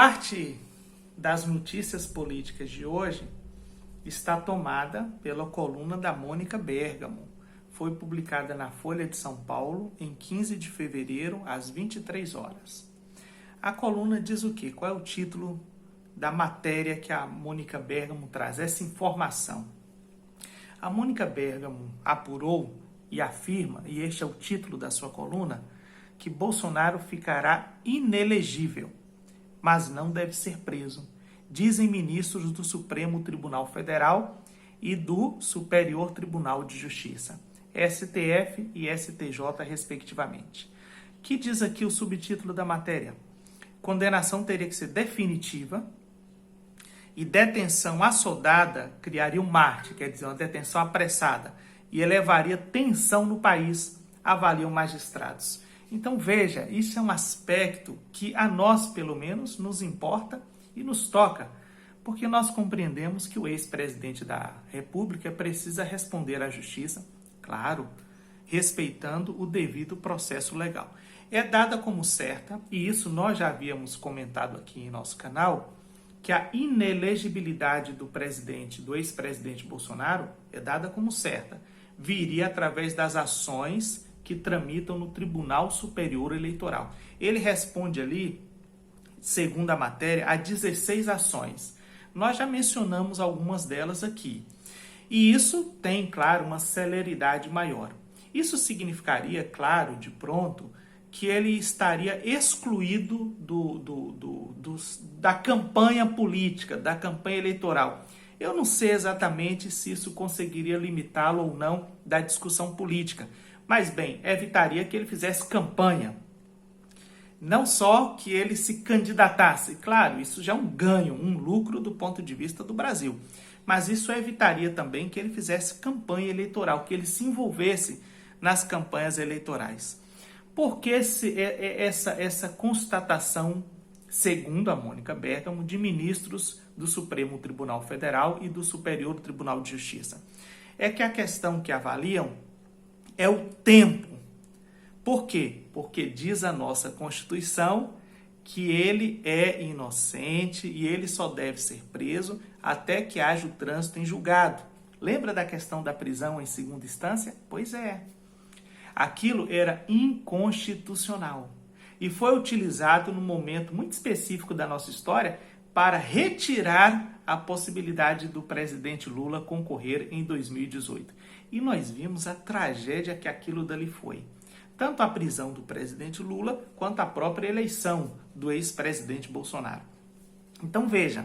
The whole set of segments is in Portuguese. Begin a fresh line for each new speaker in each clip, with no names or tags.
parte das notícias políticas de hoje está tomada pela coluna da Mônica Bergamo. Foi publicada na Folha de São Paulo em 15 de fevereiro, às 23 horas. A coluna diz o quê? Qual é o título da matéria que a Mônica Bergamo traz? Essa informação. A Mônica Bergamo apurou e afirma, e este é o título da sua coluna, que Bolsonaro ficará inelegível, mas não deve ser preso, dizem ministros do Supremo Tribunal Federal e do Superior Tribunal de Justiça, STF e STJ, respectivamente. Que diz aqui o subtítulo da matéria? Condenação teria que ser definitiva e detenção assodada criaria um Marte, quer dizer, uma detenção apressada, e elevaria tensão no país, avaliam magistrados. Então veja, isso é um aspecto que a nós, pelo menos, nos importa e nos toca, porque nós compreendemos que o ex-presidente da República precisa responder à justiça, claro, respeitando o devido processo legal. É dada como certa, e isso nós já havíamos comentado aqui em nosso canal, que a inelegibilidade do ex-presidente Bolsonaro é dada como certa. Viria através das ações que tramitam no Tribunal Superior Eleitoral. Ele responde ali, segundo a matéria, a 16 ações. Nós já mencionamos algumas delas aqui. E isso tem, claro, uma celeridade maior. Isso significaria, claro, de pronto, que ele estaria excluído da campanha política, da campanha eleitoral. Eu não sei exatamente se isso conseguiria limitá-lo ou não da discussão política, mas bem, evitaria que ele fizesse campanha. Não só que ele se candidatasse, claro, isso já é um ganho, um lucro do ponto de vista do Brasil, mas isso evitaria também que ele fizesse campanha eleitoral, que ele se envolvesse nas campanhas eleitorais. Por que essa constatação, segundo a Mônica Bergamo, de ministros do Supremo Tribunal Federal e do Superior Tribunal de Justiça? É que a questão que avaliam é o tempo. Por quê? Porque diz a nossa Constituição que ele é inocente e ele só deve ser preso até que haja o trânsito em julgado. Lembra da questão da prisão em segunda instância? Pois é. Aquilo era inconstitucional e foi utilizado num momento muito específico da nossa história para retirar a possibilidade do presidente Lula concorrer em 2018. E nós vimos a tragédia que aquilo dali foi. Tanto a prisão do presidente Lula, quanto a própria eleição do ex-presidente Bolsonaro. Então veja,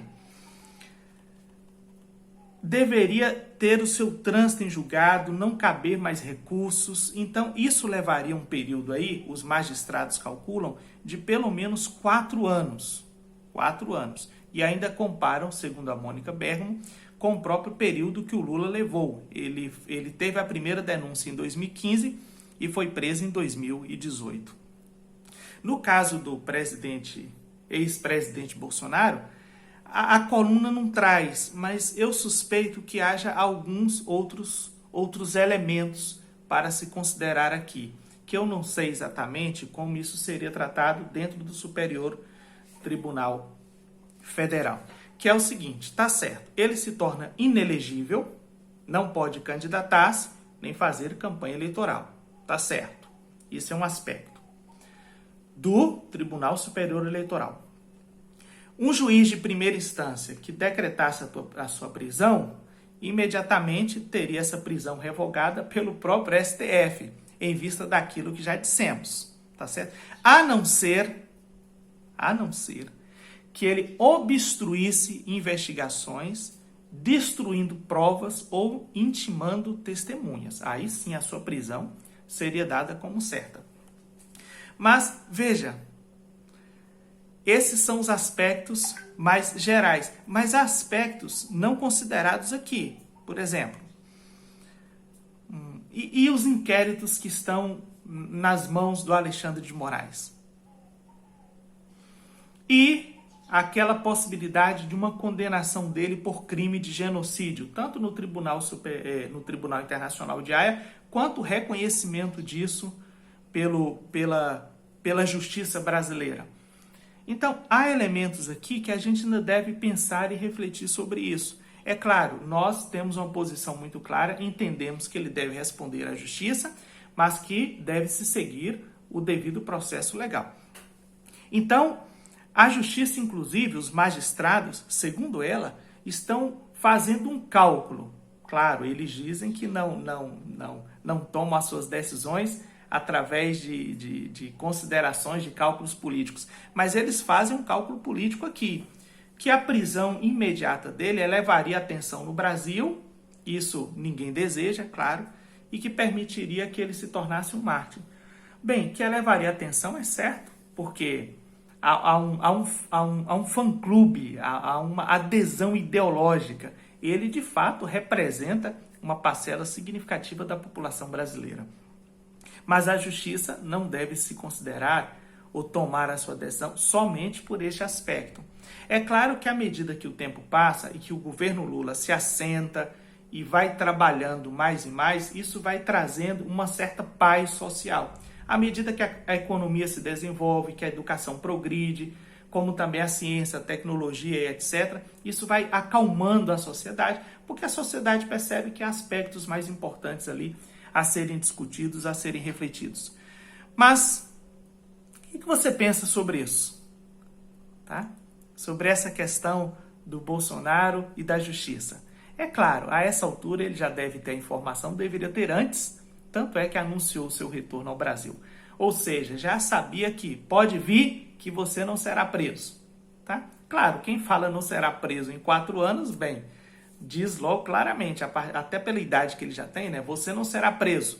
deveria ter o seu trânsito em julgado, não caber mais recursos. Então isso levaria um período aí, os magistrados calculam, de pelo menos 4 anos. 4 anos. E ainda comparam, segundo a Mônica Bergamo, com o próprio período que o Lula levou. Ele teve a primeira denúncia em 2015 e foi preso em 2018. No caso do ex-presidente Bolsonaro, a coluna não traz, mas eu suspeito que haja alguns outros elementos para se considerar aqui, que eu não sei exatamente como isso seria tratado dentro do Superior Tribunal Federal. Que é o seguinte, tá certo, ele se torna inelegível, não pode candidatar-se, nem fazer campanha eleitoral. Tá certo, isso é um aspecto do Tribunal Superior Eleitoral. Um juiz de primeira instância que decretasse a sua prisão, imediatamente teria essa prisão revogada pelo próprio STF, em vista daquilo que já dissemos, tá certo? A não ser que ele obstruísse investigações, destruindo provas ou intimando testemunhas. Aí sim a sua prisão seria dada como certa. Mas veja, esses são os aspectos mais gerais, mas há aspectos não considerados aqui. Por exemplo, e os inquéritos que estão nas mãos do Alexandre de Moraes? E aquela possibilidade de uma condenação dele por crime de genocídio, tanto no Tribunal Internacional de Haia, quanto o reconhecimento disso pela justiça brasileira. Então, há elementos aqui que a gente ainda deve pensar e refletir sobre isso. É claro, nós temos uma posição muito clara, entendemos que ele deve responder à justiça, mas que deve se seguir o devido processo legal. Então, a justiça, inclusive, os magistrados, segundo ela, estão fazendo um cálculo. Claro, eles dizem que não tomam as suas decisões através de considerações de cálculos políticos, mas eles fazem um cálculo político aqui, que a prisão imediata dele elevaria a tensão no Brasil, isso ninguém deseja, claro, e que permitiria que ele se tornasse um mártir. Bem, que elevaria a tensão é certo, porque há um fã-clube, há uma adesão ideológica. Ele, de fato, representa uma parcela significativa da população brasileira. Mas a justiça não deve se considerar ou tomar a sua decisão somente por este aspecto. É claro que à medida que o tempo passa e que o governo Lula se assenta e vai trabalhando mais e mais, isso vai trazendo uma certa paz social. À medida que a economia se desenvolve, que a educação progride, como também a ciência, a tecnologia e etc., isso vai acalmando a sociedade, porque a sociedade percebe que há aspectos mais importantes ali a serem discutidos, a serem refletidos. Mas, o que você pensa sobre isso? Tá? Sobre essa questão do Bolsonaro e da justiça. É claro, a essa altura ele já deve ter a informação, deveria ter antes, tanto é que anunciou seu retorno ao Brasil. Ou seja, já sabia que pode vir que você não será preso. Tá? Claro, quem fala não será preso em 4 anos, bem, diz logo claramente, até pela idade que ele já tem, né? Você não será preso.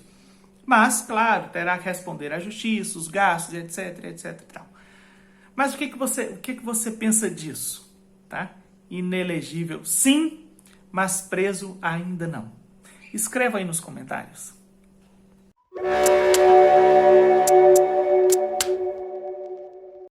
Mas, claro, terá que responder à justiça, os gastos, etc, etc e tal. Mas o que você pensa disso? Tá? Inelegível, sim, mas preso ainda não. Escreva aí nos comentários.